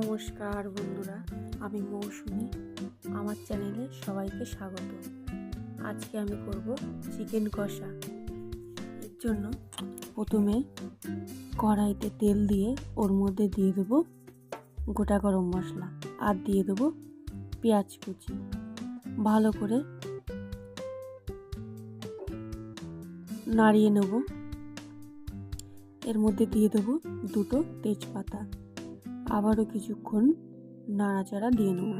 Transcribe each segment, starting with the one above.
নমস্কার বন্ধুরা, আমি মৌসুমি। আমার চ্যানেলে সবাইকে স্বাগত। আজকে আমি করব চিকেন কষা। এর জন্য প্রথমে কড়াইতে তেল দিয়ে ওর মধ্যে দিয়ে দেবো গোটা গরম মশলা আর দিয়ে দেবো পেঁয়াজ কুচি। ভালো করে নাড়িয়ে নেব। এর মধ্যে দিয়ে দেবো দুটো তেজপাতা। আবারও কিছুক্ষণ নাড়াচাড়া দিয়ে নেব।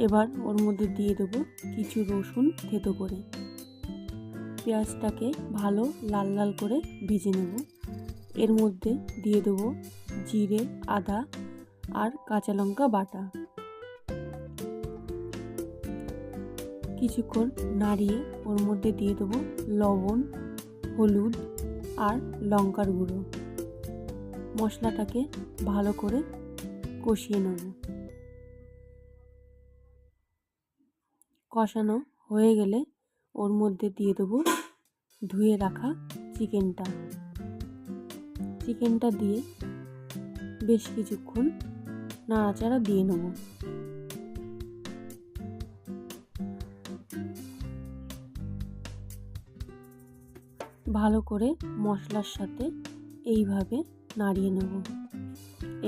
এবার ওর মধ্যে দিয়ে দেবো কিছু রসুন থেতো করে। পেঁয়াজটাকে ভালো লাল লাল করে ভেজে নেব। এর মধ্যে দিয়ে দেবো জিরে, আদা আর কাঁচা লঙ্কা বাটা। কিছুক্ষণ নাড়িয়ে ওর মধ্যে দিয়ে দেবো লবণ, হলুদ আর লঙ্কার গুঁড়ো। মশলাটাকে ভালো করে কষিয়ে নেব। কষানো হয়ে গেলে ওর মধ্যে দিয়ে দেবো ধুয়ে রাখা চিকেনটা দিয়ে বেশ কিছুক্ষণ নাড়াচাড়া দিয়ে নেব। ভালো করে মশলার সাথে এইভাবে নাড়িয়ে নেব।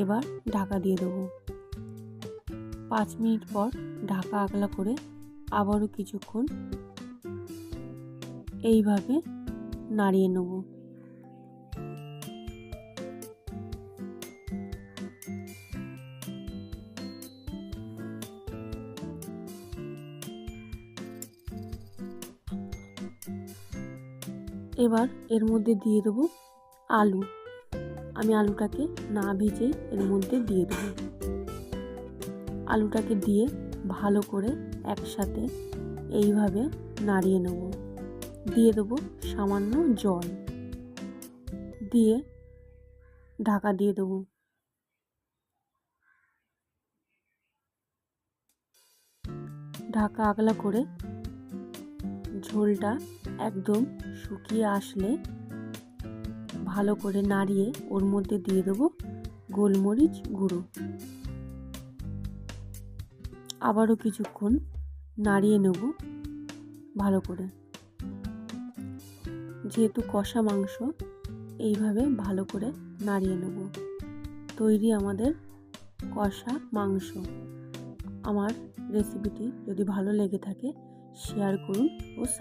এবার ঢাকা দিয়ে দেবো। 5 মিনিট পর ঢাকা আগলা করে আবারও কিছুক্ষণ এইভাবে নাড়িয়ে নেব। এবার এর মধ্যে দিয়ে দেবো আলু। আমি আলুটাকে না ভেজে এর মধ্যে দিয়ে দেবো। আলুটাকে দিয়ে ভালো করে একসাথে এইভাবে নাড়িয়ে নেব। দিয়ে দেবো সামান্য জল, দিয়ে ঢাকা দিয়ে দেবো। ঢাকা আগলা করে ঝোলটা একদম শুকিয়ে আসলে ভালো করে নাড়িয়ে ওর মধ্যে দিয়ে দেবো গোলমরিচ গুঁড়ো। আবারও কিছুক্ষণ নাড়িয়ে নেব ভালো করে। যেহেতু কষা মাংস, এইভাবে ভালো করে নাড়িয়ে নেব। তৈরি আমাদের কষা মাংস। আমার রেসিপিটি যদি ভালো লেগে থাকে শেয়ার করুন ও